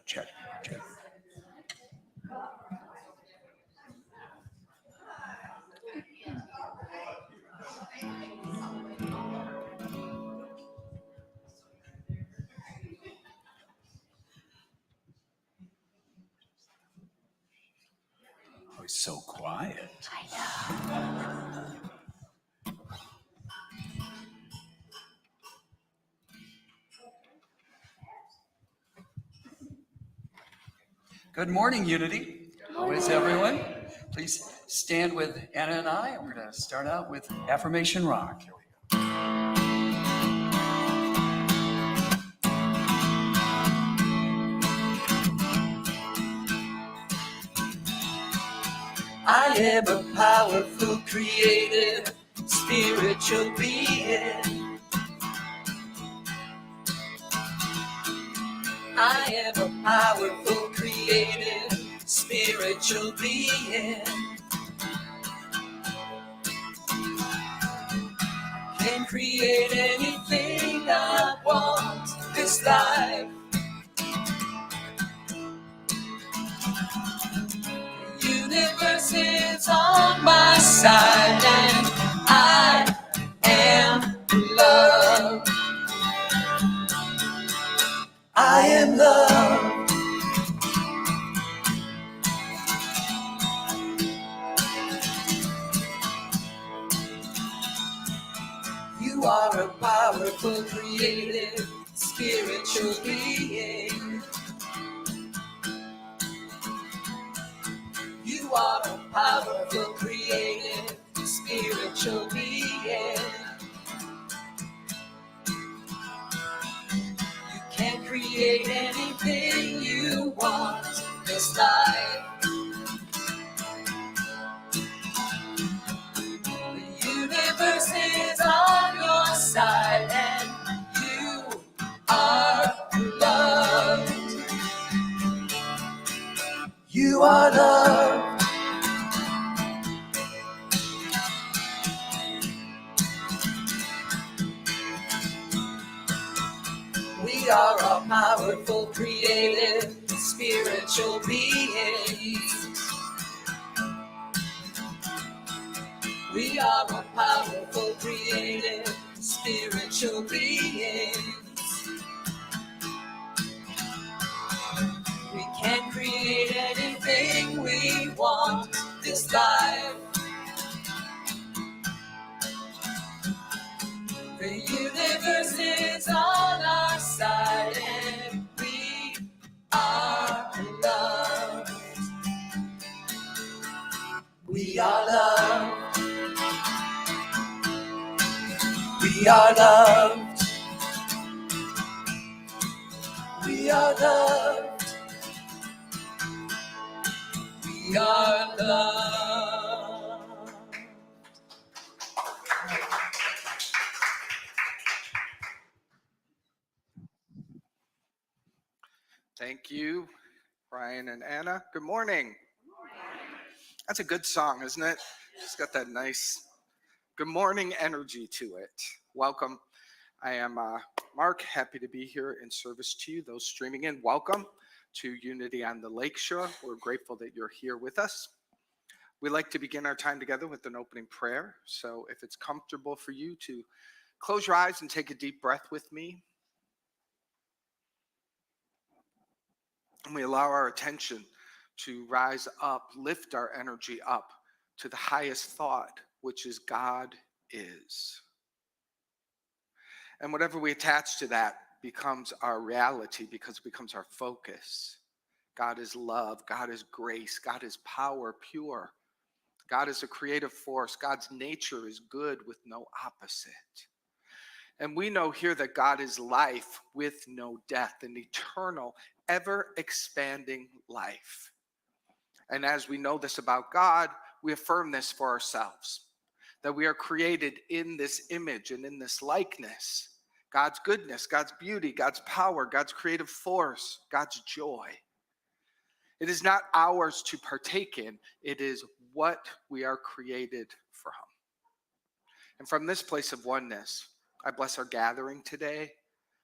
Check. Oh, it's so quiet. I know. Good morning, Unity. How is everyone? Please stand with Anna and I. We're going to start out with Affirmation Rock. Here we go. I am a powerful, creative, spiritual being. I am a powerful, creative, spiritual being. Can create anything I want this life. The universe is on my side and I am loved. I am loved. You are a powerful, creative, spiritual being. You are a powerful, creative, spiritual being. You can create anything you want this life. The universe is on your side and you are loved. You are loved. We are a powerful, creative, spiritual beings. We are a powerful, creative, spiritual beings. We can create anything we want this life. The universe is on our side and we are loved. We are loved. We are loved. We are loved. We are loved. Thank you, Brian and Anna. Good morning. That's a good song, isn't it? It's got that nice good morning energy to it. Welcome. I am Mark, happy to be here in service to you. Those streaming in, welcome to Unity on the Lakeshore. We're grateful that you're here with us. We like to begin our time together with an opening prayer. So if it's comfortable for you to close your eyes and take a deep breath with me. And we allow our attention to rise up, lift our energy up to the highest thought, which is God is. And whatever we attach to that becomes our reality because it becomes our focus. God is love. God is grace. God is power, pure. God is a creative force. God's nature is good with no opposite. And we know here that God is life with no death, an eternal, ever-expanding life. And as we know this about God, we affirm this for ourselves, that we are created in this image and in this likeness. God's goodness, God's beauty, God's power, God's creative force, God's joy. It is not ours to partake in. It is what we are created from. And from this place of oneness, I bless our gathering today.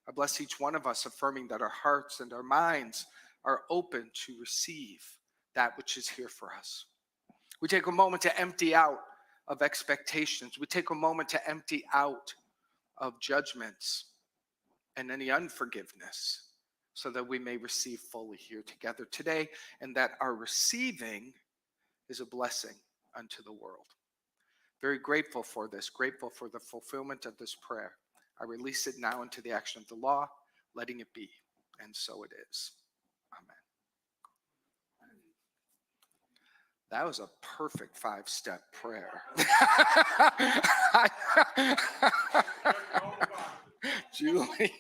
I bless each one of us, affirming that our hearts and our minds are open to receive that which is here for us. We take a moment to empty out of expectations. We take a moment to empty out of judgments and any unforgiveness so that we may receive fully here together today, and that our receiving is a blessing unto the world. Very grateful for this, grateful for the fulfillment of this prayer. I release it now into the action of the law, letting it be, and so it is. Amen. That was a perfect 5-step prayer. Julie.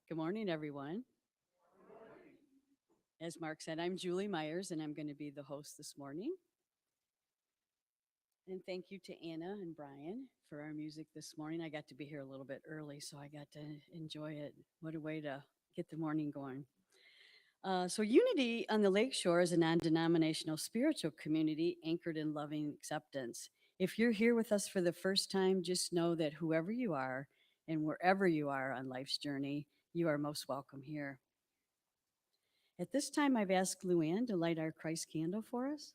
Good morning, everyone. As Mark said, I'm Julie Myers, and I'm going to be the host this morning. And thank you to Anna and Brian for our music this morning. I got to be here a little bit early, so I got to enjoy it. What a way to get the morning going. So Unity on the Lakeshore is a non-denominational spiritual community anchored in loving acceptance. If you're here with us for the first time, just know that whoever you are and wherever you are on life's journey, you are most welcome here. At this time, I've asked Luann to light our Christ candle for us.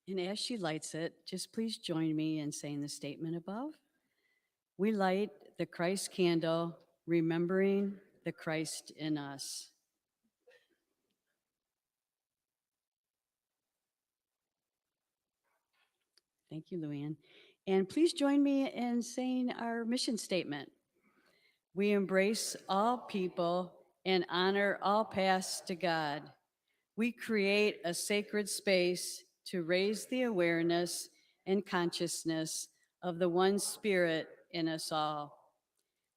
And as she lights it, just please join me in saying the statement above. We light the Christ candle, remembering the Christ in us. Thank you, Luann. And please join me in saying our mission statement. We embrace all people and honor all paths to God. We create a sacred space to raise the awareness and consciousness of the one Spirit in us all.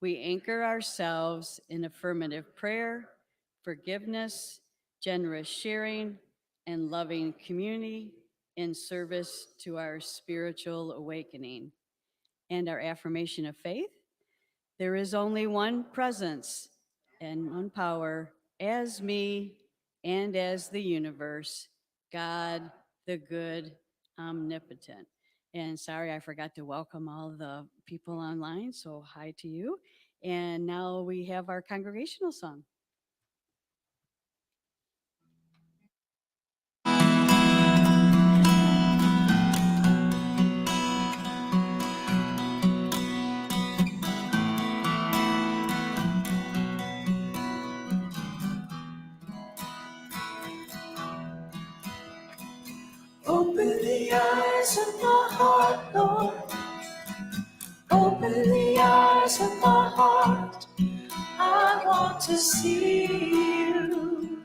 We anchor ourselves in affirmative prayer, forgiveness, generous sharing, and loving community in service to our spiritual awakening. And our affirmation of faith: there is only one presence and one power as me and as the universe, God, the good, omnipotent. And sorry, I forgot to welcome all the people online, so hi to you. And now we have our congregational song. Open the eyes of my heart, Lord. Open the eyes of my heart. I want to see you.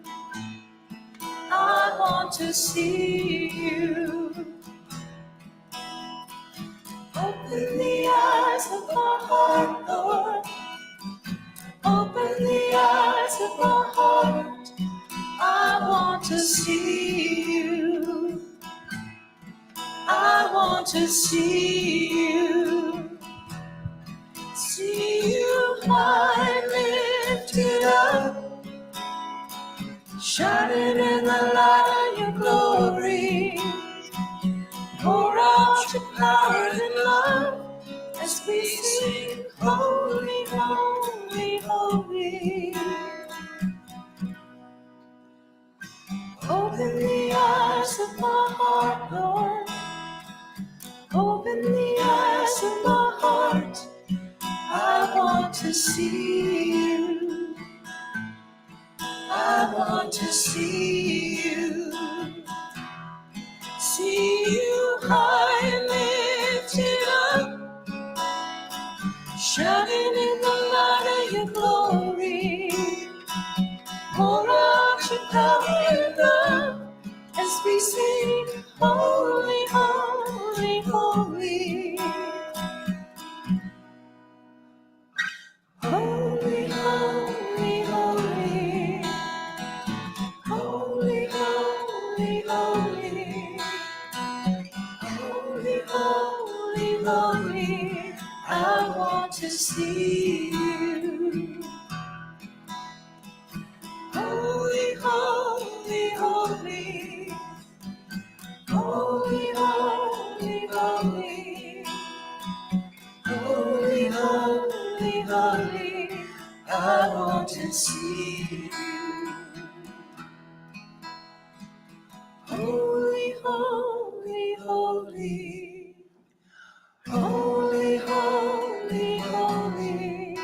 I want to see you. Open the eyes of my heart, Lord. Open the eyes of my heart. I want to see you. I want to see you high lifted up, shining in the light of your glory. Pour out your power and love as we sing, holy, holy, holy. Open the eyes of my heart, Lord. Open the eyes of my heart. I want to see you. I want to see you. See you high and lifted up, shining in the light of your glory. Pour out your power and love as we sing, holy, holy, holy. Holy, holy, holy. Holy, holy, holy. Holy, holy, holy. I want to see you. Holy, holy, holy. Holy, holy, holy. Holy, holy, holy. I want to see you. Holy, holy, holy. Holy, holy, holy.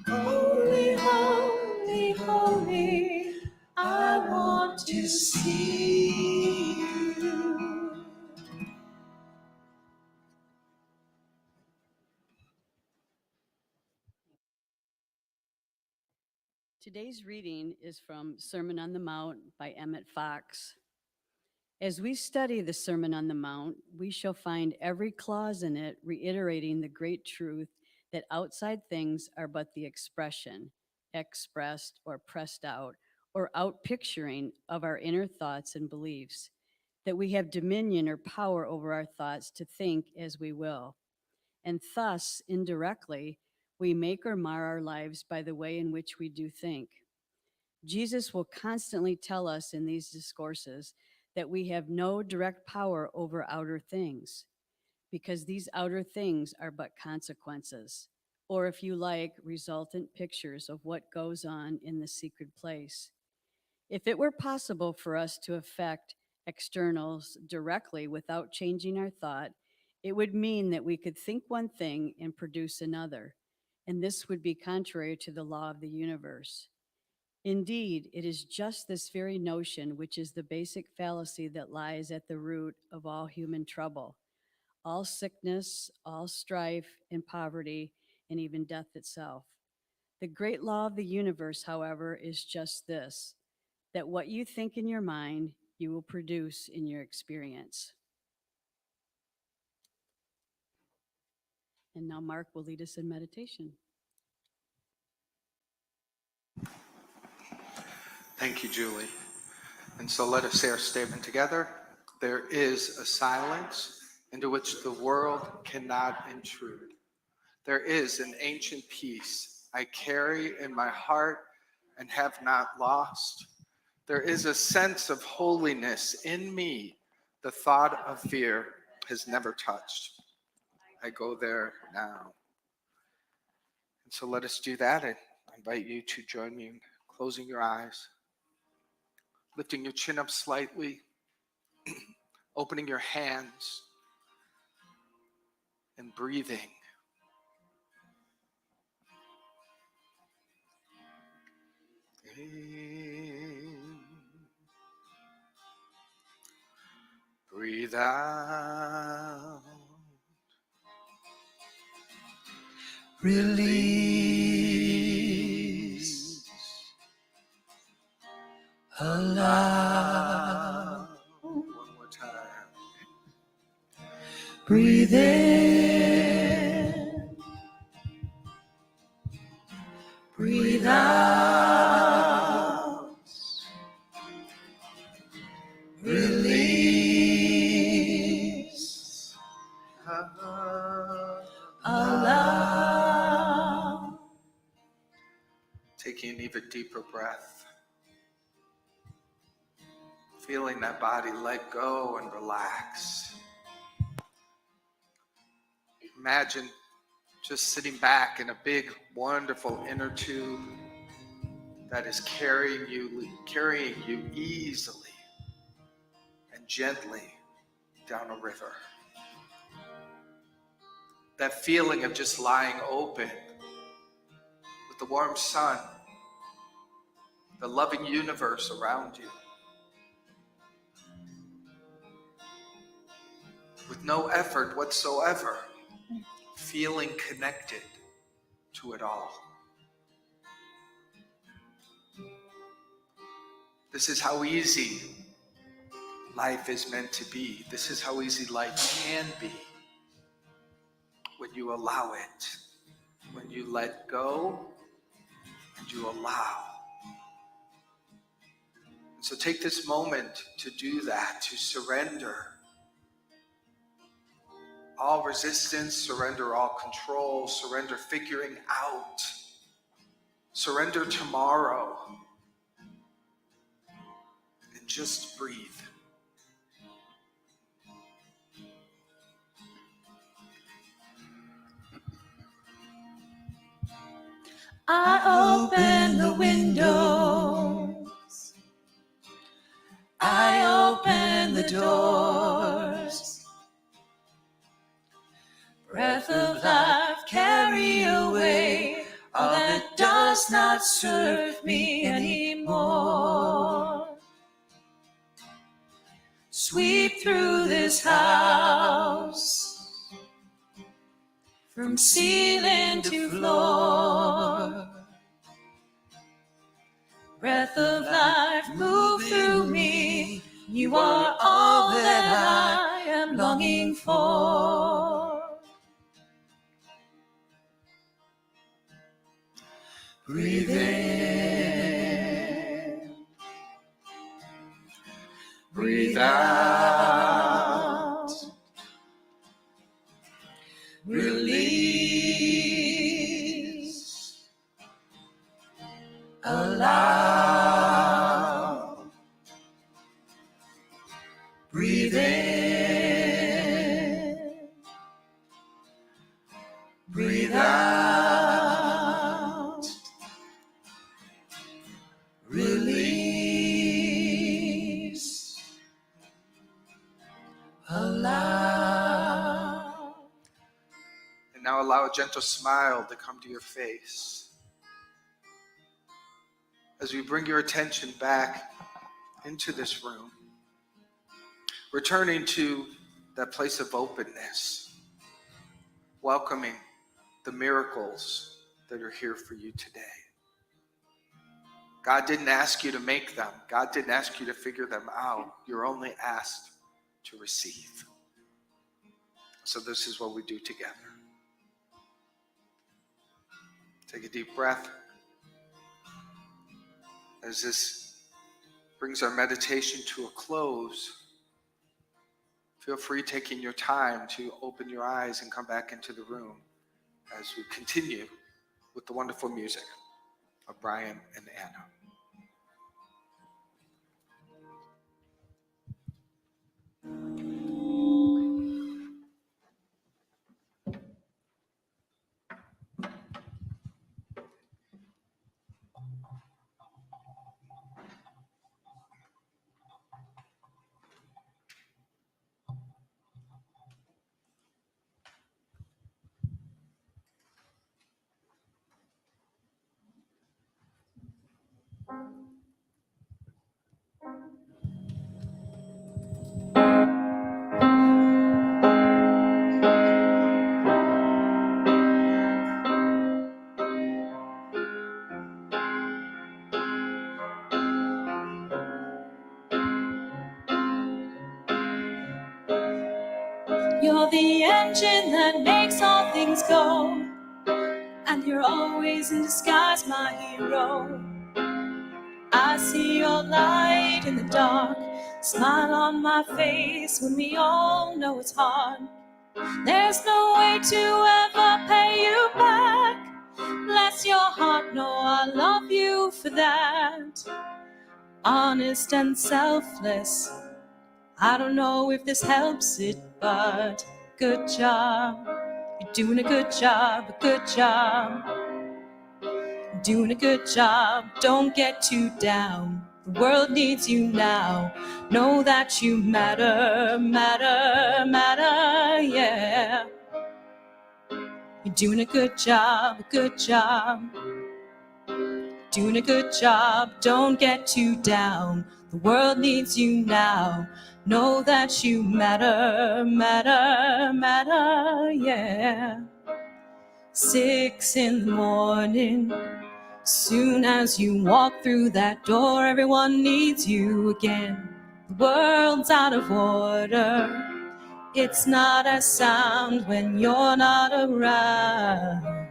Holy, holy, holy. I want to see you. Today's reading is from Sermon on the Mount by Emmett Fox. As we study the Sermon on the Mount, we shall find every clause in it reiterating the great truth that outside things are but the expression, expressed or pressed out, or outpicturing of our inner thoughts and beliefs, that we have dominion or power over our thoughts to think as we will. And thus, indirectly, we make or mar our lives by the way in which we do think. Jesus will constantly tell us in these discourses that we have no direct power over outer things, because these outer things are but consequences, or if you like, resultant pictures of what goes on in the secret place. If it were possible for us to affect externals directly without changing our thought, it would mean that we could think one thing and produce another, and this would be contrary to the law of the universe. Indeed, it is just this very notion which is the basic fallacy that lies at the root of all human trouble, all sickness, all strife, and poverty, and even death itself. The great law of the universe, however, is just this, that what you think in your mind, you will produce in your experience. And now Mark will lead us in meditation. Thank you, Julie. And so let us say our statement together. There is a silence into which the world cannot intrude. There is an ancient peace I carry in my heart and have not lost. There is a sense of holiness in me the thought of fear has never touched. I go there now. And so let us do that. I invite you to join me in closing your eyes, lifting your chin up slightly, opening your hands, and breathing. In. Breathe out. Release. Allow. One more time. Breathe in. Breathe out. Release. a deeper breath. Feeling that body let go and relax. Imagine just sitting back in a big, wonderful inner tube that is carrying you easily and gently down a river. That feeling of just lying open with the warm sun, the loving universe around you, with no effort whatsoever, feeling connected to it all. This is how easy life is meant to be. This is how easy life can be when you allow it, when you let go and you allow. And so take this moment to do that, to surrender all resistance, surrender all control, surrender figuring out, surrender tomorrow, and just breathe. I open the windows, I open the doors. Breath of life, carry away all that does not serve me anymore. Sweep through this house, from ceiling to floor. Breath of life, move through me. You are all that I am longing for. Breathe in, breathe out, release, allow. Breathe in, breathe out, release, allow. And now allow a gentle smile to come to your face as we bring your attention back into this room, returning to that place of openness, welcoming the miracles that are here for you today. God didn't ask you to make them. God didn't ask you to figure them out. You're only asked to receive. So this is what we do together. Take a deep breath. As this brings our meditation to a close, feel free taking your time to open your eyes and come back into the room as we continue with the wonderful music of Brian and Anna. You're the engine that makes all things go, and you're always in disguise, my hero. I see your light in the dark, smile on my face when we all know it's hard. There's no way to ever pay you back. Bless Bless your heart, know I love you for that. Honest and selfless. I don't know if this helps it, but good job. You're doing a good job, good job. Doing a good job, don't get too down. The world needs you now. Know that you matter, matter, matter, yeah. You're doing a good job, good job. Doing a good job, don't get too down. The world needs you now. Know that you matter, matter, matter, yeah. 6 in the morning. Soon as you walk through that door, everyone needs you again. The world's out of order. It's not as sound when you're not around.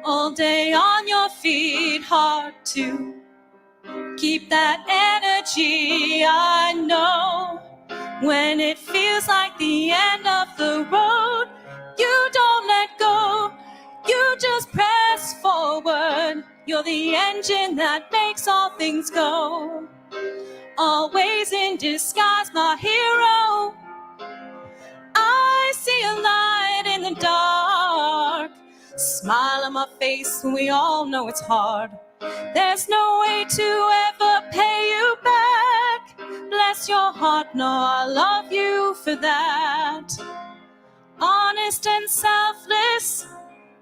All day on your feet, hard to keep that energy. I know when it feels like the end of the road, you don't let go. You just press forward. You're the engine that makes all things go. Always in disguise, my hero. I see a light in the dark. Smile on my face, we all know it's hard. There's no way to ever pay you back. Bless your heart, know I love you for that. Honest and selfless.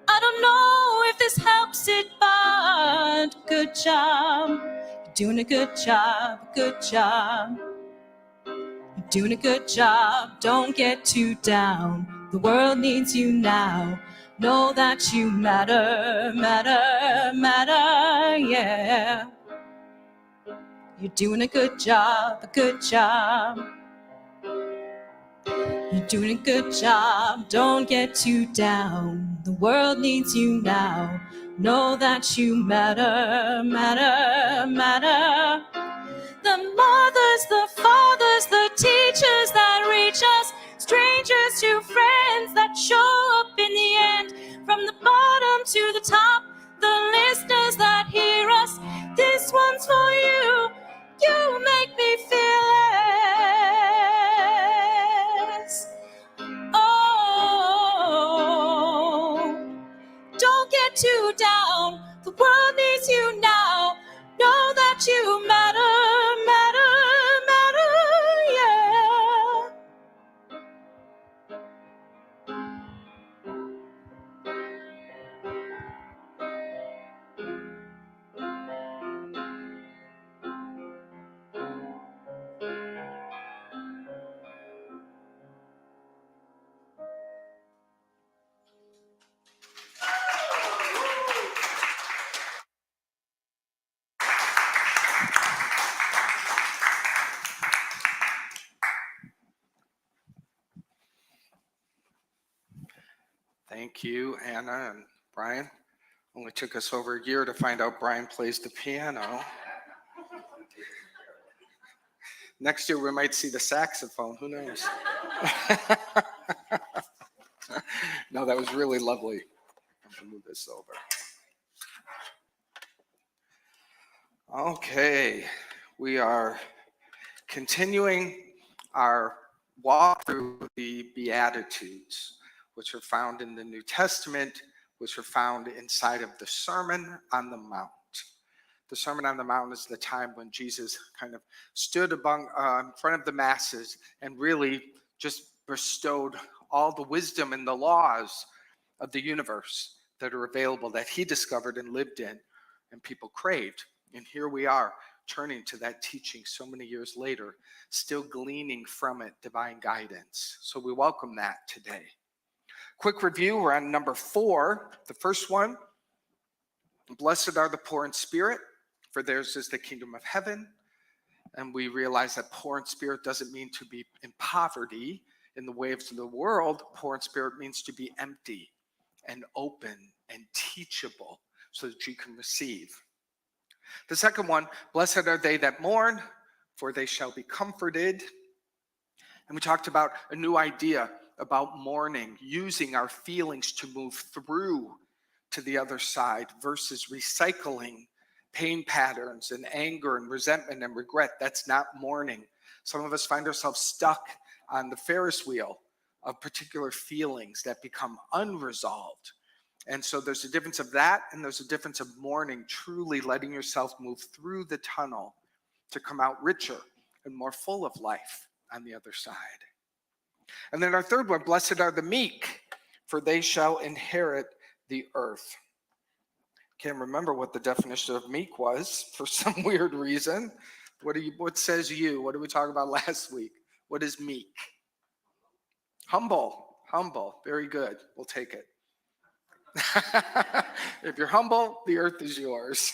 I don't know if this helps it, but good job. You're doing a good job, good job. You're doing a good job, don't get too down. The world needs you now. Know that you matter, matter, matter, yeah. You're doing a good job, good job. You're doing a good job, don't get too down. The world needs you now. Know that you matter, matter, matter. The mothers, the fathers, the teachers that reach us, strangers to friends that show up in the end. From the bottom to the top, the listeners that hear us, this one's for you. You make me feel less. Oh, don't get too down. The world needs you now. Know that you matter, matter, matter, yeah. Thank you, Anna and Brian. Only took us over a year to find out Brian plays the piano. Next year we might see the saxophone, who knows? No, that was really lovely. I'm gonna move this over. Okay, we are continuing our walk through the Beatitudes, which are found in the New Testament, which are found inside of the Sermon on the Mount. The Sermon on the Mount is the time when Jesus kind of stood in front of the masses and really just bestowed all the wisdom and the laws of the universe that are available, that he discovered and lived in, and people craved. And here we are, turning to that teaching so many years later, still gleaning from it divine guidance. So we welcome that today. Quick review, we're on number 4. The first one, blessed are the poor in spirit, for theirs is the kingdom of heaven. And we realize that poor in spirit doesn't mean to be in poverty in the ways of the world. Poor in spirit means to be empty and open and teachable so that you can receive. The second one, blessed are they that mourn, for they shall be comforted. And we talked about a new idea about mourning, using our feelings to move through to the other side versus recycling pain patterns and anger and resentment and regret. That's not mourning. Some of us find ourselves stuck on the Ferris wheel of particular feelings that become unresolved. And so there's a difference of that, and there's a difference of mourning, truly letting yourself move through the tunnel to come out richer and more full of life on the other side. And then our third one, blessed are the meek, for they shall inherit the earth. Can't remember what the definition of meek was for some weird reason. What says you? What did we talk about last week? What is meek? Humble. Very good. We'll take it. If you're humble, the earth is yours.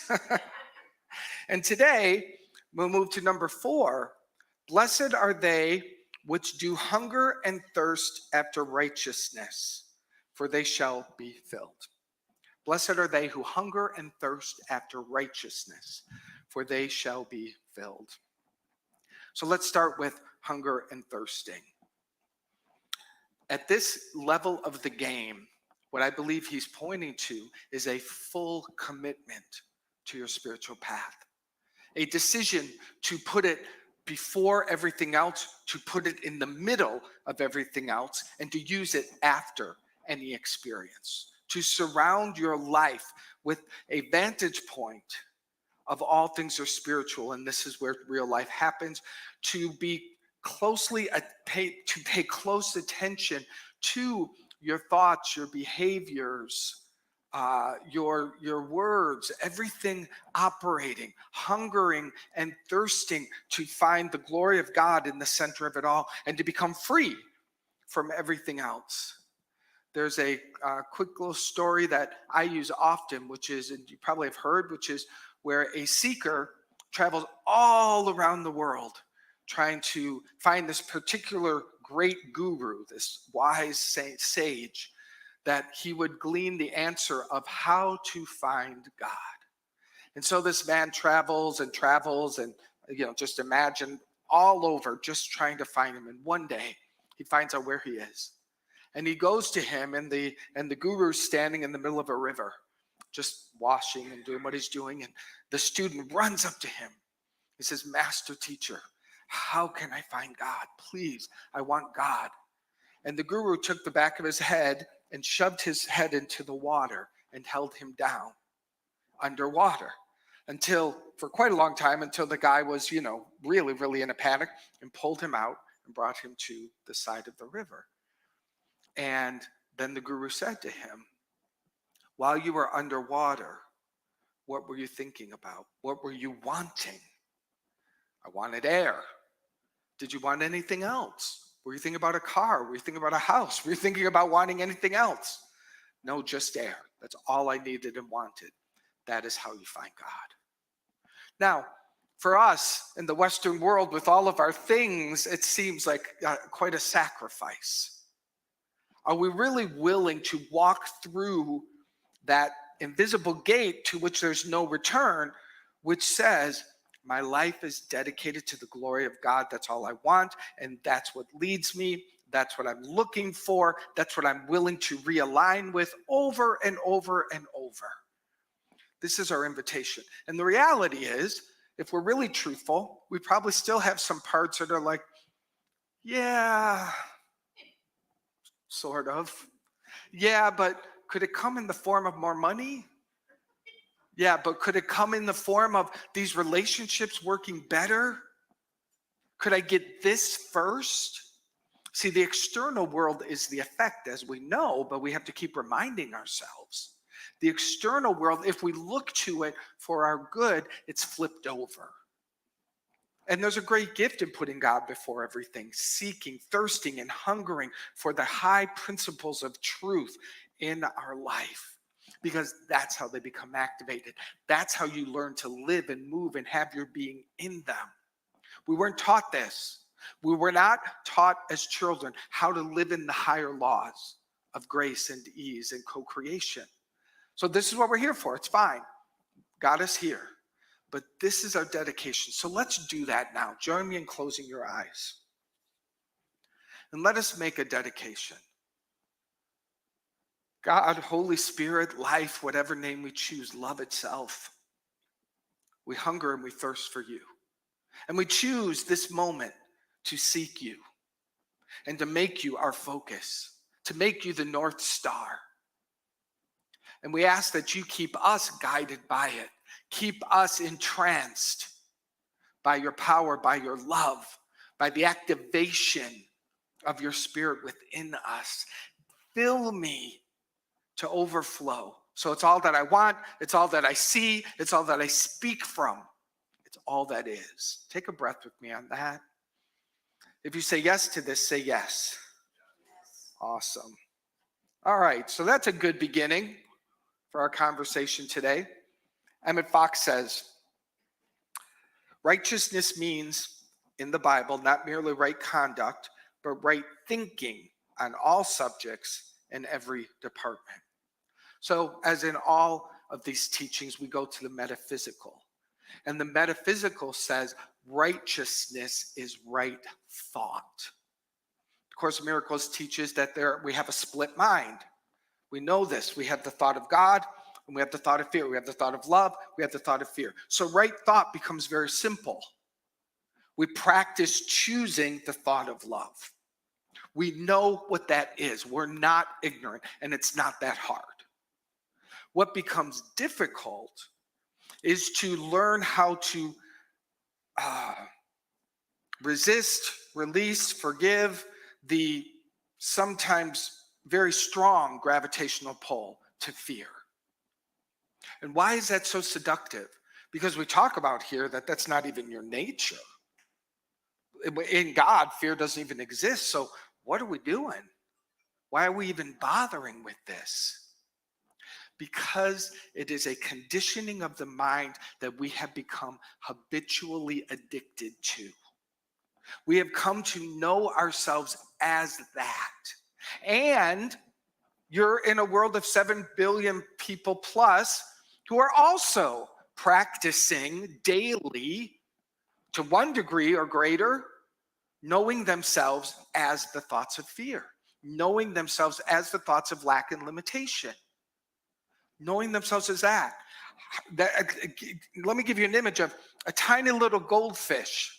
And today, we'll move to number 4. Blessed are they which do hunger and thirst after righteousness, for they shall be filled. Blessed are they who hunger and thirst after righteousness, for they shall be filled. So let's start with hunger and thirsting. At this level of the game, what I believe he's pointing to is a full commitment to your spiritual path. A decision to put it before everything else, to put it in the middle of everything else, and to use it after any experience. To surround your life with a vantage point of all things are spiritual, and this is where real life happens. To pay close attention to your thoughts, your behaviors, your words, everything operating, hungering and thirsting to find the glory of God in the center of it all, and to become free from everything else. There's a quick little story that I use often, which is, and you probably have heard, which is where a seeker travels all around the world trying to find this particular great guru, this wise sage, that he would glean the answer of how to find God. And so this man travels and just imagine all over just trying to find him. And one day he finds out where he is. And he goes to him, and the guru's standing in the middle of a river, just washing and doing what he's doing. And the student runs up to him. He says, "Master teacher, how can I find God? Please, I want God." And the guru took the back of his head and shoved his head into the water and held him down underwater for quite a long time, until the guy was, really, really in a panic, and pulled him out and brought him to the side of the river. And then the guru said to him, "While you were underwater, what were you thinking about? What were you wanting?" "I wanted air." "Did you want anything else? Were you thinking about a car? Were you thinking about a house? Were you thinking about wanting anything else?" "No, just air. That's all I needed and wanted." That is how you find God. Now, for us in the Western world, with all of our things, it seems like quite a sacrifice. Are we really willing to walk through that invisible gate to which there's no return, which says, my life is dedicated to the glory of God. That's all I want, and that's what leads me. That's what I'm looking for. That's what I'm willing to realign with over and over and over. This is our invitation. And the reality is, if we're really truthful, we probably still have some parts that are like, yeah, sort of. Yeah, but could it come in the form of more money? Yeah, but could it come in the form of these relationships working better? Could I get this first? See, the external world is the effect, as we know, but we have to keep reminding ourselves. The external world, if we look to it for our good, it's flipped over. And there's a great gift in putting God before everything, seeking, thirsting, and hungering for the high principles of truth in our life, because that's how they become activated. That's how you learn to live and move and have your being in them. We weren't taught this. We were not taught as children how to live in the higher laws of grace and ease and co-creation. So this is what we're here for. It's fine. God is here. But this is our dedication. So let's do that now. Join me in closing your eyes. And let us make a dedication. God, Holy Spirit, life, whatever name we choose, love itself. We hunger and we thirst for you. And we choose this moment to seek you and to make you our focus, to make you the North Star. And we ask that you keep us guided by it. Keep us entranced by your power, by your love, by the activation of your Spirit within us. Fill me to overflow. So it's all that I want. It's all that I see. It's all that I speak from. It's all that is. Take a breath with me on that. If you say yes to this, say yes. Awesome. All right, so that's a good beginning for our conversation today. Emmett Fox says, righteousness means, in the Bible, not merely right conduct, but right thinking on all subjects in every department. So, as in all of these teachings, we go to the metaphysical. And the metaphysical says righteousness is right thought. The Course of Miracles teaches that we have a split mind. We know this. We have the thought of God, and we have the thought of fear. We have the thought of love. We have the thought of fear. So right thought becomes very simple. We practice choosing the thought of love. We know what that is. We're not ignorant, and it's not that hard. What becomes difficult is to learn how to resist, release, forgive the sometimes very strong gravitational pull to fear. And why is that so seductive? Because we talk about here that that's not even your nature. In God, fear doesn't even exist. So what are we doing? Why are we even bothering with this? Because it is a conditioning of the mind that we have become habitually addicted to. We have come to know ourselves as that. And you're in a world of 7 billion people plus who are also practicing daily, to one degree or greater, knowing themselves as the thoughts of fear, knowing themselves as the thoughts of lack and limitation, knowing themselves as that. Let me give you an image of a tiny little goldfish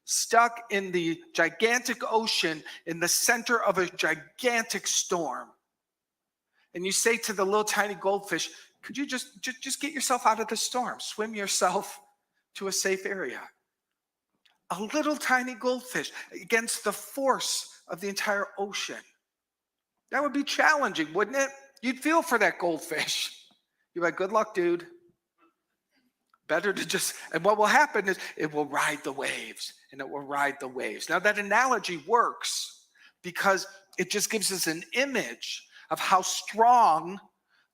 stuck in the gigantic ocean in the center of a gigantic storm. And you say to the little tiny goldfish, could you just get yourself out of the storm, swim yourself to a safe area? A little tiny goldfish against the force of the entire ocean. That would be challenging, wouldn't it? You'd feel for that goldfish. You're like, good luck, dude. Better to just, and what will happen is it will ride the waves, and it will ride the waves. Now that analogy works because it just gives us an image of how strong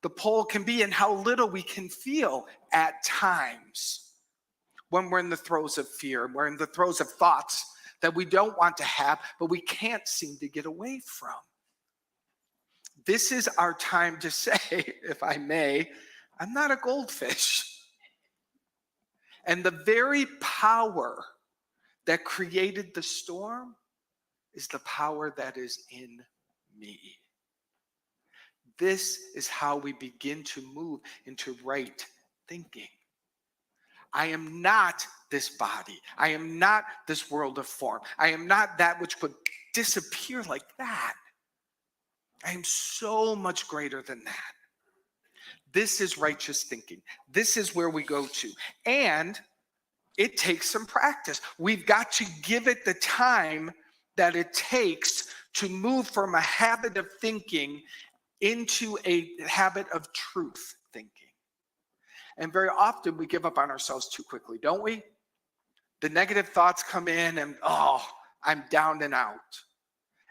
the pull can be and how little we can feel at times when we're in the throes of fear, we're in the throes of thoughts that we don't want to have, but we can't seem to get away from. This is our time to say, if I may, I'm not a goldfish. And the very power that created the storm is the power that is in me. This is how we begin to move into right thinking. I am not this body. I am not this world of form. I am not that which could disappear like that. I am so much greater than that. This is righteous thinking. This is where we go to. And it takes some practice. We've got to give it the time that it takes to move from a habit of thinking into a habit of truth thinking. And very often we give up on ourselves too quickly, don't we? The negative thoughts come in and, I'm down and out.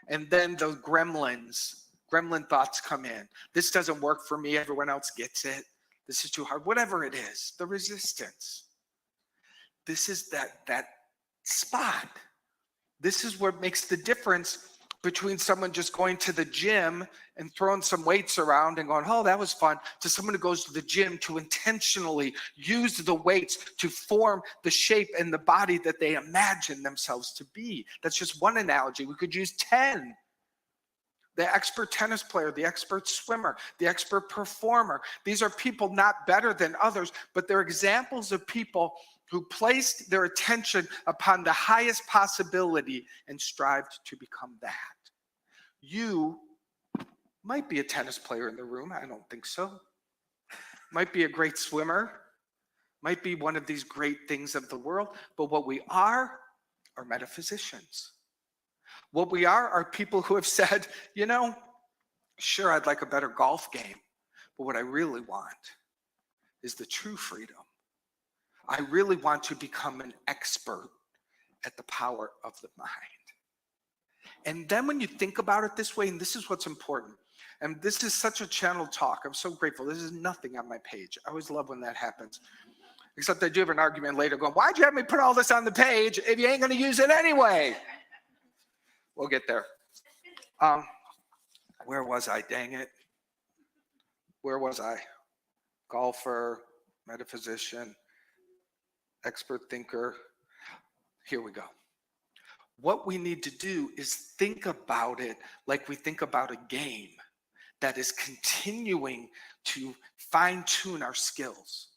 And then the gremlin thoughts come in. This doesn't work for me. Everyone else gets it. This is too hard. Whatever it is, the resistance. This is that spot. This is what makes the difference between someone just going to the gym and throwing some weights around and going, oh, that was fun, to someone who goes to the gym to intentionally use the weights to form the shape and the body that they imagine themselves to be. That's just one analogy. We could use 10. the expert tennis player, the expert swimmer, the expert performer. These are people not better than others, but they're examples of people who placed their attention upon the highest possibility and strived to become that. You might be a tennis player in the room. I don't think so. Might be a great swimmer. Might be one of these great things of the world. But what we are metaphysicians. What we are people who have said, sure, I'd like a better golf game. But what I really want is the true freedom. I really want to become an expert at the power of the mind. And then when you think about it this way, and this is what's important, and this is such a channel talk. I'm so grateful. This is nothing on my page. I always love when that happens. Except I do have an argument later going, why'd you have me put all this on the page if you ain't going to use it anyway? We'll get there. Where was I? Dang it. Where was I? Golfer, metaphysician, expert thinker. Here we go. What we need to do is think about it like we think about a game that is continuing to fine-tune our skills.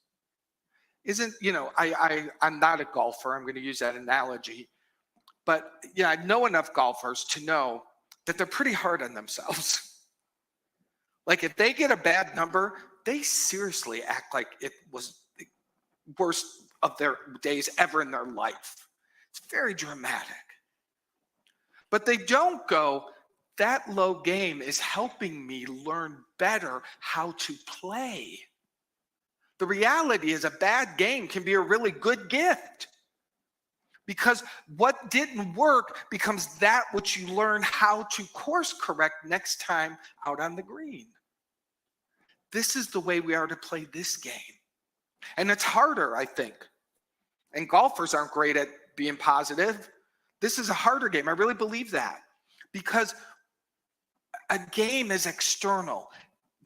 I'm not a golfer. I'm going to use that analogy. But I know enough golfers to know that they're pretty hard on themselves. Like if they get a bad number, they seriously act like it was the worst of their days ever in their life. It's very dramatic. But they don't go, that low game is helping me learn better how to play. The reality is a bad game can be a really good gift. Because what didn't work becomes that which you learn how to course correct next time out on the green. This is the way we are to play this game. And it's harder, I think. And golfers aren't great at being positive. This is a harder game. I really believe that. Because a game is external.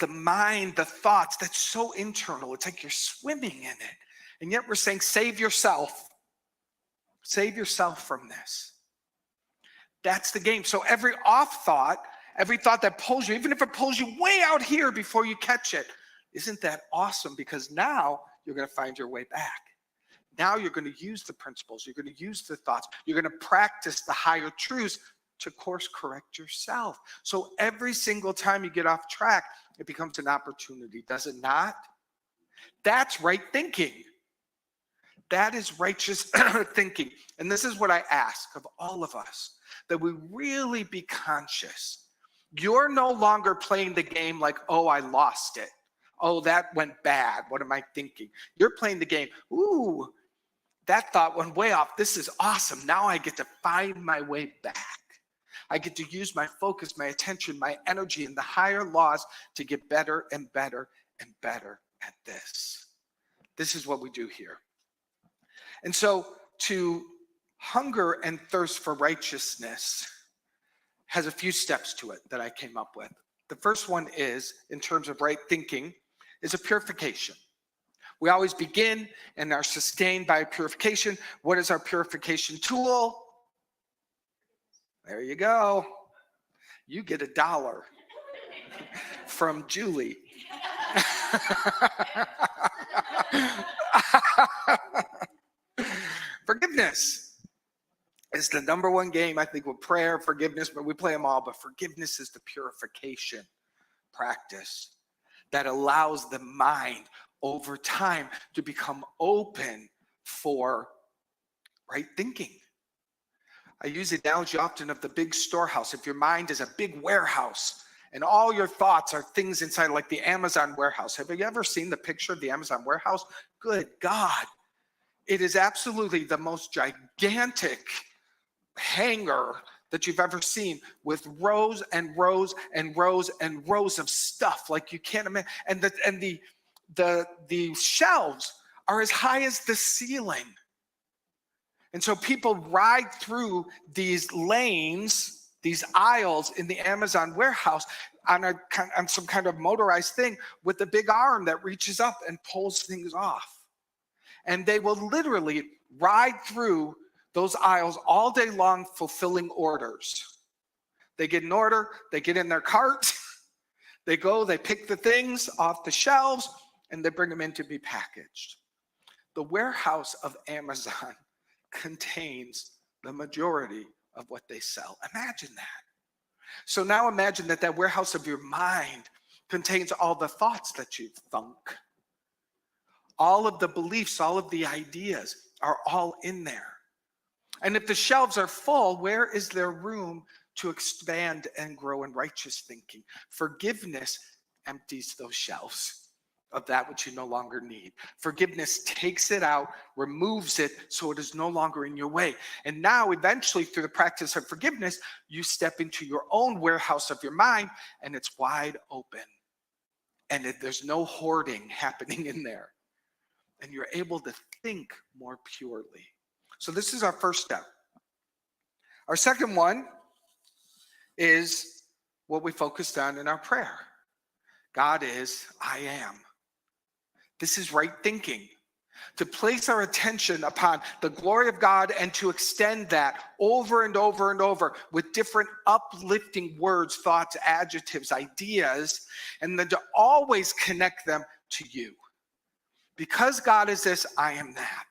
The mind, the thoughts, that's so internal. It's like you're swimming in it. And yet we're saying, save yourself. Save yourself from this. That's the game. So every off thought, every thought that pulls you, even if it pulls you way out here before you catch it, isn't that awesome? Because now you're going to find your way back. Now you're going to use the principles. You're going to use the thoughts. You're going to practice the higher truths to course correct yourself. So every single time you get off track, it becomes an opportunity, does it not? That's right thinking. That is righteous thinking. And this is what I ask of all of us, that we really be conscious. You're no longer playing the game like, oh, I lost it. Oh, that went bad. What am I thinking? You're playing the game. Ooh, that thought went way off. This is awesome. Now I get to find my way back. I get to use my focus, my attention, my energy, and the higher laws to get better and better and better at this. This is what we do here. And so to hunger and thirst for righteousness has a few steps to it that I came up with. The first one is, in terms of right thinking, is a purification. We always begin and are sustained by purification. What is our purification tool? There you go. You get $1 from Julie. Forgiveness is the number one game, I think, with prayer, forgiveness, but we play them all. But forgiveness is the purification practice that allows the mind over time to become open for right thinking. I use the analogy often of the big storehouse. If your mind is a big warehouse and all your thoughts are things inside, like the Amazon warehouse. Have you ever seen the picture of the Amazon warehouse? Good God. It is absolutely the most gigantic hangar that you've ever seen, with rows and rows and rows and rows of stuff like you can't imagine. And the shelves are as high as the ceiling. And so people ride through these lanes, these aisles in the Amazon warehouse on some kind of motorized thing with a big arm that reaches up and pulls things off. And they will literally ride through those aisles all day long fulfilling orders. They get in order, they get in their cart, they go, they pick the things off the shelves, and they bring them in to be packaged. The warehouse of Amazon contains the majority of what they sell. Imagine that. So now imagine that warehouse of your mind contains all the thoughts that you thunk. All of the beliefs, all of the ideas are all in there. And if the shelves are full, where is there room to expand and grow in righteous thinking? Forgiveness empties those shelves of that which you no longer need. Forgiveness takes it out, removes it, so it is no longer in your way. And now, eventually, through the practice of forgiveness, you step into your own warehouse of your mind, and it's wide open. And there's no hoarding happening in there. And you're able to think more purely. So this is our first step. Our second one is what we focused on in our prayer. God is, I am. This is right thinking. To place our attention upon the glory of God and to extend that over and over and over with different uplifting words, thoughts, adjectives, ideas, and then to always connect them to you. Because God is this, I am that.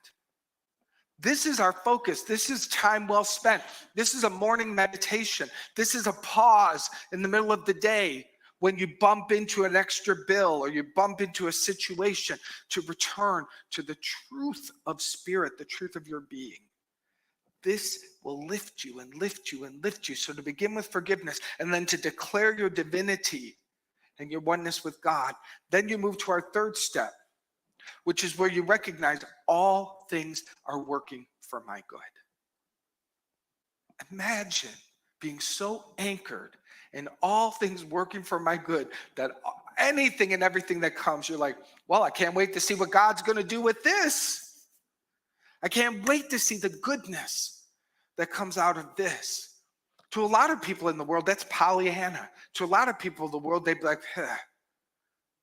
This is our focus. This is time well spent. This is a morning meditation. This is a pause in the middle of the day when you bump into an extra bill or you bump into a situation, to return to the truth of spirit, the truth of your being. This will lift you and lift you and lift you. So to begin with forgiveness and then to declare your divinity and your oneness with God, then you move to our third step, which is where you recognize all things are working for my good. Imagine being so anchored in all things working for my good that anything and everything that comes, you're like, well, I can't wait to see what God's going to do with this. I can't wait to see the goodness that comes out of this. To a lot of people in the world, that's Pollyanna. To a lot of people in the world, they'd be like,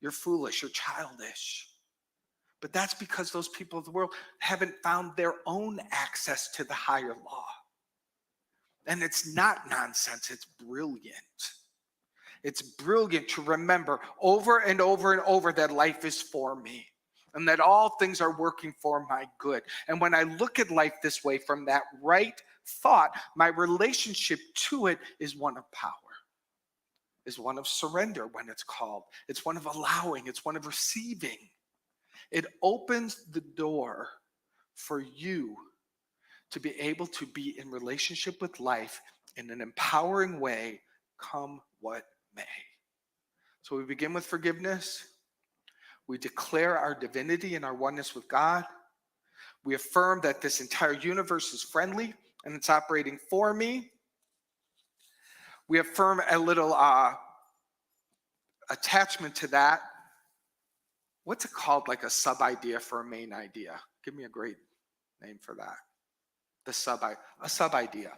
you're foolish, you're childish. But that's because those people of the world haven't found their own access to the higher law. And it's not nonsense, it's brilliant. It's brilliant to remember over and over and over that life is for me and that all things are working for my good. And when I look at life this way from that right thought, my relationship to it is one of power, is one of surrender when it's called. It's one of allowing, it's one of receiving. It opens the door for you to be able to be in relationship with life in an empowering way, come what may. So we begin with forgiveness. We declare our divinity and our oneness with God. We affirm that this entire universe is friendly and it's operating for me. We affirm a little attachment to that. What's it called, like a sub-idea for a main idea? Give me a great name for that. A sub-idea.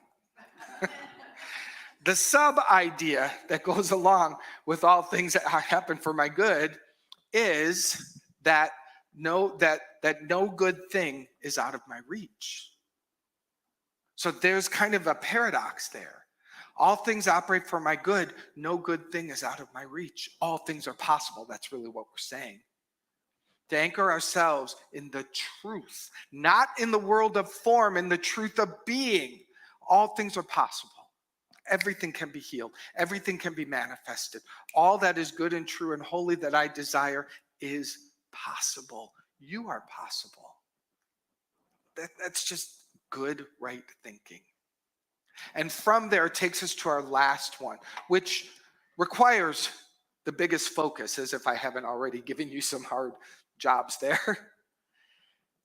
The sub-idea that goes along with all things that happen for my good is that no good thing is out of my reach. So there's kind of a paradox there. All things operate for my good. No good thing is out of my reach. All things are possible. That's really what we're saying. To anchor ourselves in the truth, not in the world of form, in the truth of being. All things are possible. Everything can be healed. Everything can be manifested. All that is good and true and holy that I desire is possible. You are possible. That's just good, right thinking. And from there, it takes us to our last one, which requires the biggest focus, as if I haven't already given you some hard jobs there.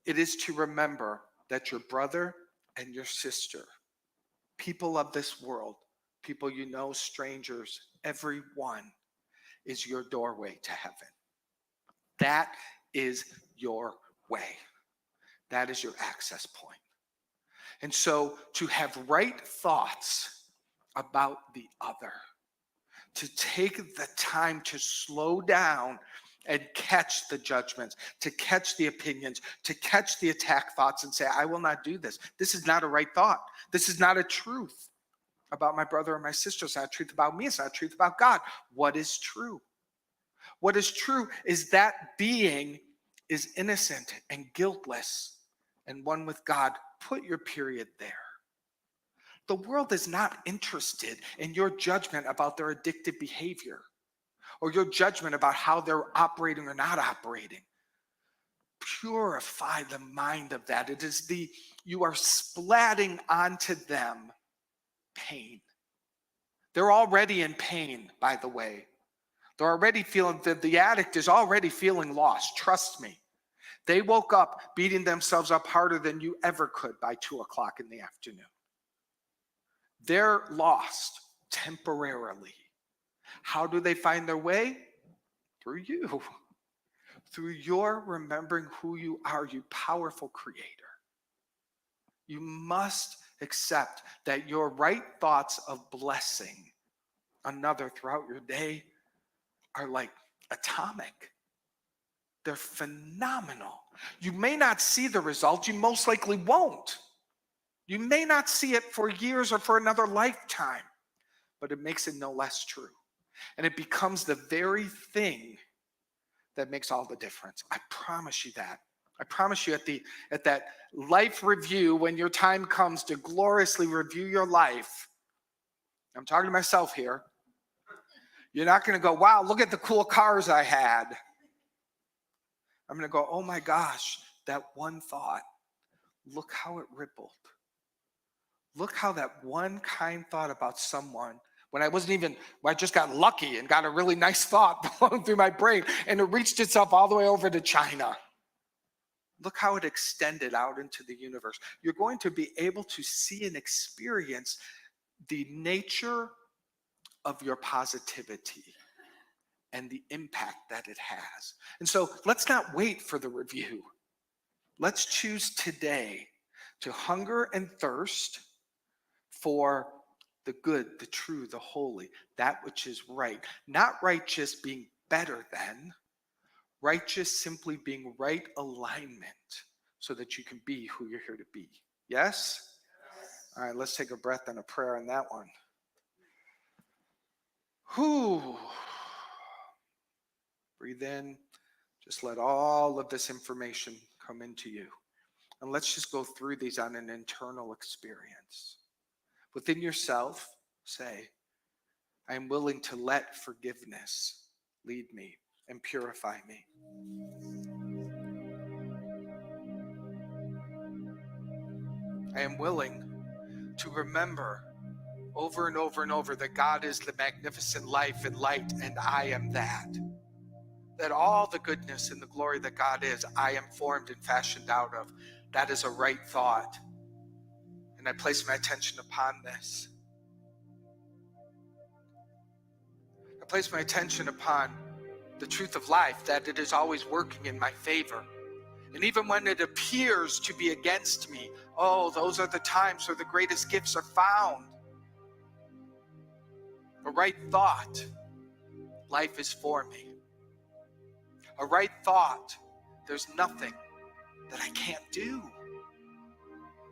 It is to remember that your brother and your sister, people of this world, people you know, strangers, everyone is your doorway to heaven. That is your way. That is your access point. And so to have right thoughts about the other, to take the time to slow down and catch the judgments, to catch the opinions, to catch the attack thoughts and say, I will not do this. This is not a right thought. This is not a truth. about my brother or my sister. It's not truth about me. It's not truth about God. What is true? What is true is that being is innocent and guiltless and one with God. Put your period there. The world is not interested in your judgment about their addictive behavior or your judgment about how they're operating or not operating. Purify the mind of that. It is you are splatting onto them pain. They're already in pain, by the way. They're already feeling, the addict is already feeling lost. Trust me. They woke up beating themselves up harder than you ever could by 2:00 in the afternoon. They're lost temporarily. How do they find their way? Through you. Through your remembering who you are, you powerful creator. You must accept that your right thoughts of blessing another throughout your day are like atomic. They're phenomenal. You may not see the result. You most likely won't. You may not see it for years or for another lifetime, but it makes it no less true. And it becomes the very thing that makes all the difference. I promise you that. I promise you at that life review, when your time comes to gloriously review your life, I'm talking to myself here, you're not going to go, wow, look at the cool cars I had. I'm going to go, oh my gosh, that one thought, look how it rippled. Look how that one kind thought about someone, when I just got lucky and got a really nice thought flowing through my brain, and it reached itself all the way over to China. Look how it extended out into the universe. You're going to be able to see and experience the nature of your positivity and the impact that it has. And so let's not wait for the review. Let's choose today to hunger and thirst for the good, the true, the holy, that which is right. Not righteous being better than, righteous simply being right alignment so that you can be who you're here to be. Yes? All right, let's take a breath and a prayer on that one. Whew. Breathe in. Just let all of this information come into you. And let's just go through these on an internal experience. Within yourself, say, I am willing to let forgiveness lead me and purify me. I am willing to remember over and over and over that God is the magnificent life and light, and I am that. That all the goodness and the glory that God is, I am formed and fashioned out of. That is a right thought. And I place my attention upon this. I place my attention upon the truth of life, that it is always working in my favor. And even when it appears to be against me, oh, those are the times where the greatest gifts are found. A right thought, life is for me. A right thought, there's nothing that I can't do.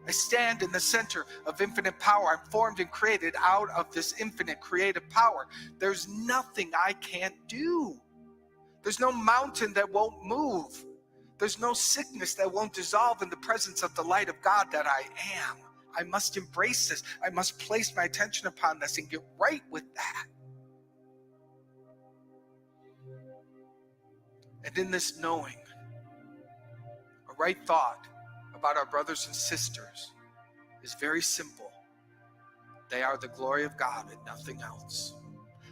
I stand in the center of infinite power. I'm formed and created out of this infinite creative power. There's nothing I can't do. There's no mountain that won't move. There's no sickness that won't dissolve in the presence of the light of God that I am. I must embrace this. I must place my attention upon this and get right with that. And in this knowing, a right thought about our brothers and sisters is very simple. They are the glory of God and nothing else.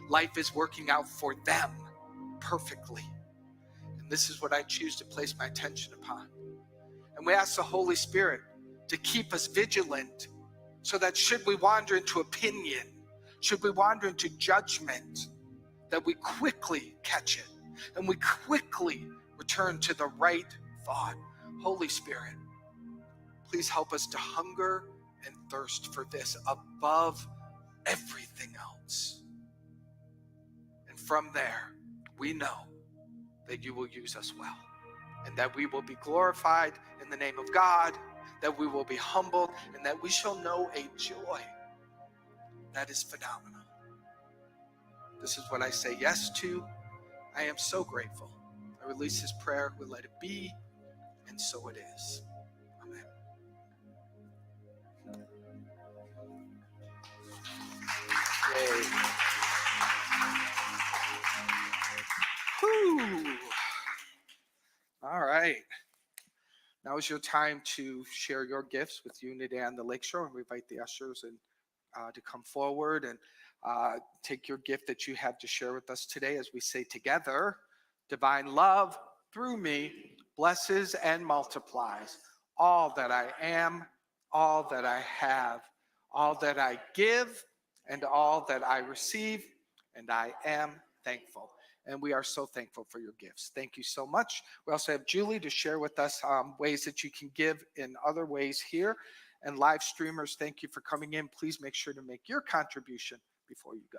Life is working out for them perfectly. And this is what I choose to place my attention upon. And we ask the Holy Spirit to keep us vigilant so that should we wander into opinion, should we wander into judgment, that we quickly catch it and we quickly return to the right thought. Holy Spirit, please help us to hunger and thirst for this above everything else. And from there, we know that you will use us well, and that we will be glorified in the name of God, that we will be humbled, and that we shall know a joy That is phenomenal. This is what I say yes to. I am so grateful. I release this prayer. We let it be, and so it is. Amen. Yay. Whew. All right. Now is your time to share your gifts with Unity and the Lakeshore. We invite the ushers to come forward and take your gift that you have to share with us today as we say together, divine love through me blesses and multiplies all that I am, all that I have, all that I give, and all that I receive, and I am thankful. And we are so thankful for your gifts. Thank you so much. We also have Julie to share with us ways that you can give in other ways here. And live streamers, thank you for coming in. Please make sure to make your contribution before you go.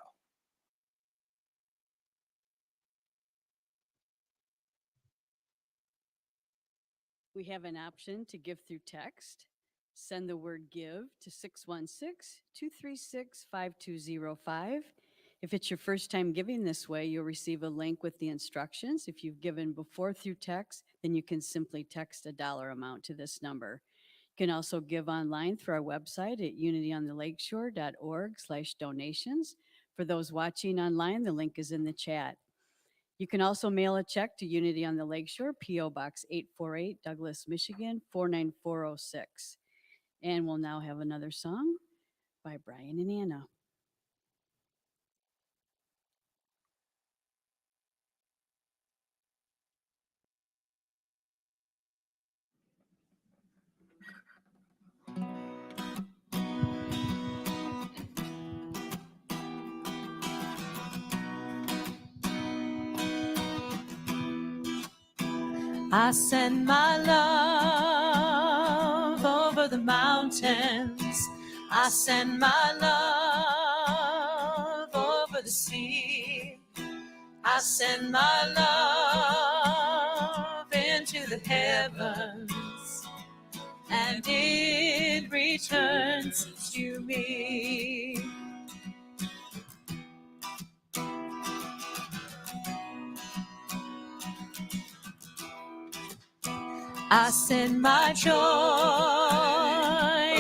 We have an option to give through text. Send the word give to 616-236-5205. If it's your first time giving this way, you'll receive a link with the instructions. If you've given before through text, then you can simply text a dollar amount to this number. You can also give online through our website at unityonthelakeshore.org/donations. For those watching online, the link is in the chat. You can also mail a check to Unity on the Lakeshore, P.O. Box 848, Douglas, Michigan, 49406. And we'll now have another song by Brian and Anna. I send my love over the mountains. I send my love over the sea. I send my love into the heavens, and it returns to me. I send my joy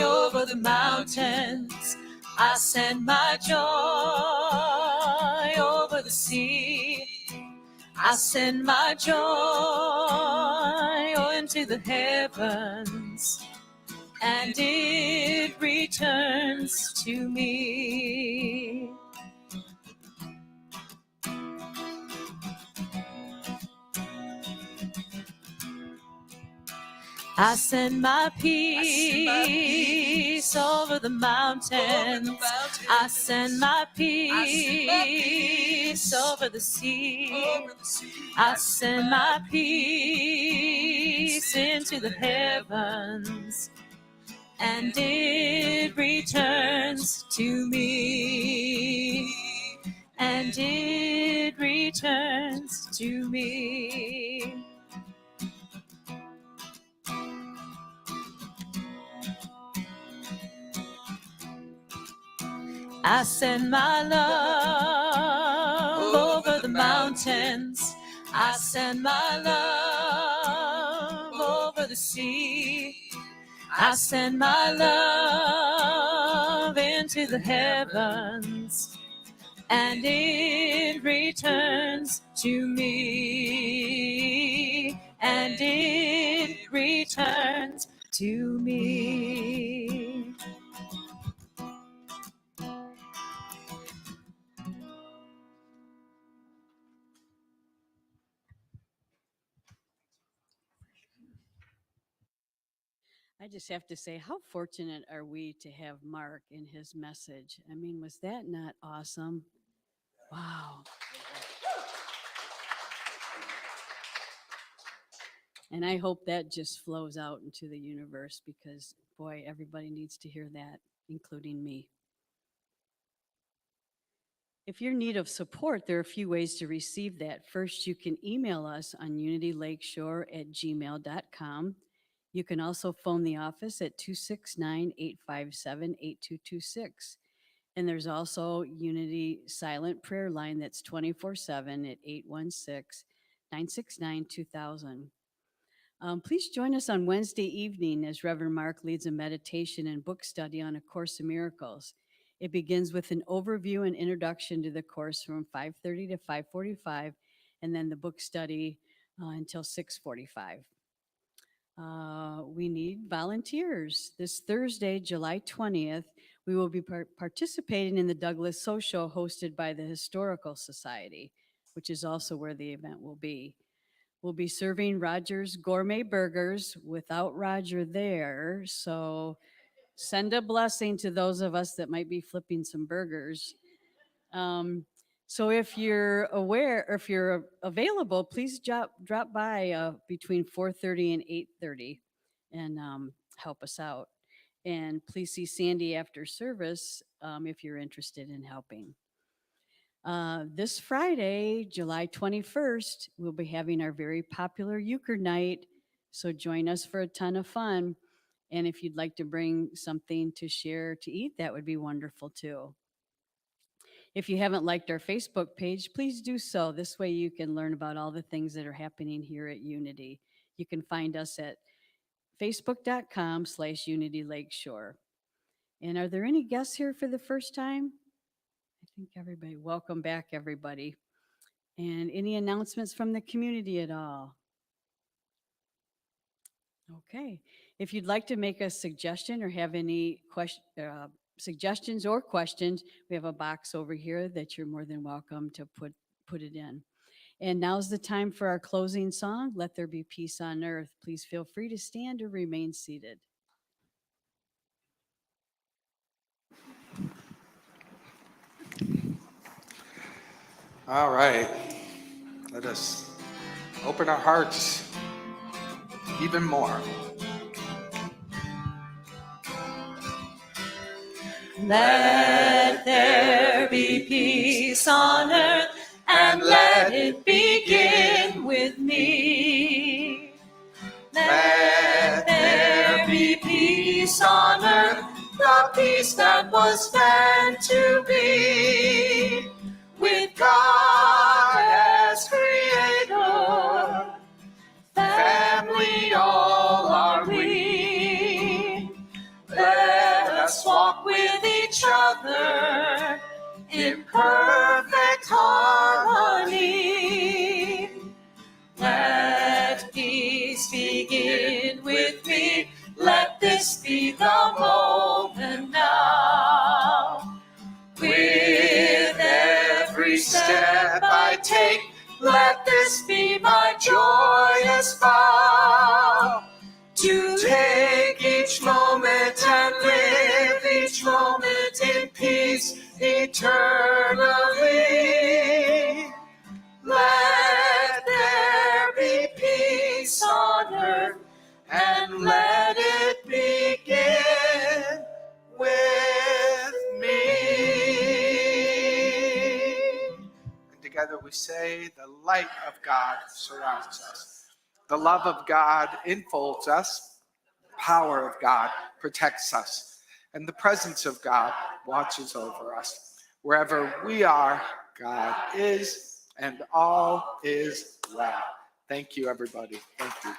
over the mountains. I send my joy over the sea. I send my joy into the heavens, and it returns to me. I send my peace over the mountains. I send my peace over the sea. I send my peace into the heavens, and it returns to me. And it returns to me. I send my love over the mountains. I send my love over the sea. I send my love into the heavens, and it returns to me. And it returns to me. I just have to say, how fortunate are we to have Mark in his message? I mean, was that not awesome? Wow. And I hope that just flows out into the universe because, boy, everybody needs to hear that, including me. If you're in need of support, there are a few ways to receive that. First, you can email us on unitylakeshore@gmail.com. You can also phone the office at 269-857-8226. And there's also Unity Silent Prayer Line that's 24/7 at 816-969-2000. Please join us on Wednesday evening as Reverend Mark leads a meditation and book study on A Course in Miracles. It begins with an overview and introduction to the course from 5:30 to 5:45, and then the book study until 6:45. We need volunteers. This Thursday, July 20th, we will be participating in the Douglas Social hosted by the Historical Society, which is also where the event will be. We'll be serving Roger's gourmet burgers without Roger there. So send a blessing to those of us that might be flipping some burgers. So if you're aware, or if you're available, please drop by between 4:30 and 8:30 and help us out. And please see Sandy after service if you're interested in helping. This Friday, July 21st, we'll be having our very popular Euchre night. So join us for a ton of fun. And if you'd like to bring something to share to eat, that would be wonderful too. If you haven't liked our Facebook page, please do so. This way you can learn about all the things that are happening here at Unity. You can find us at facebook.com/Unity Lakeshore. And are there any guests here for the first time? I think everybody, welcome back, everybody. And any announcements from the community at all? Okay. If you'd like to make a suggestion or have any suggestions or questions, we have a box over here that you're more than welcome to put it in. And now's the time for our closing song, Let There Be Peace on Earth. Please feel free to stand or remain seated. All right. Let us open our hearts even more. Let there be peace on earth, and let it begin with me. Let there be peace on earth, the peace that was meant to be. With God as creator, family all are we. Let us walk with each other in perfect harmony. Let peace begin with me. Let this be the moment now. With every step I take, let this be my joyous vow. To take each moment and live each moment in peace eternally. Let there be peace on earth, and let it begin with me. And together we say, the light of God surrounds us. The love of God enfolds us. The power of God protects us. And the presence of God watches over us. Wherever we are, God is, and all is well. Thank you, everybody. Thank you.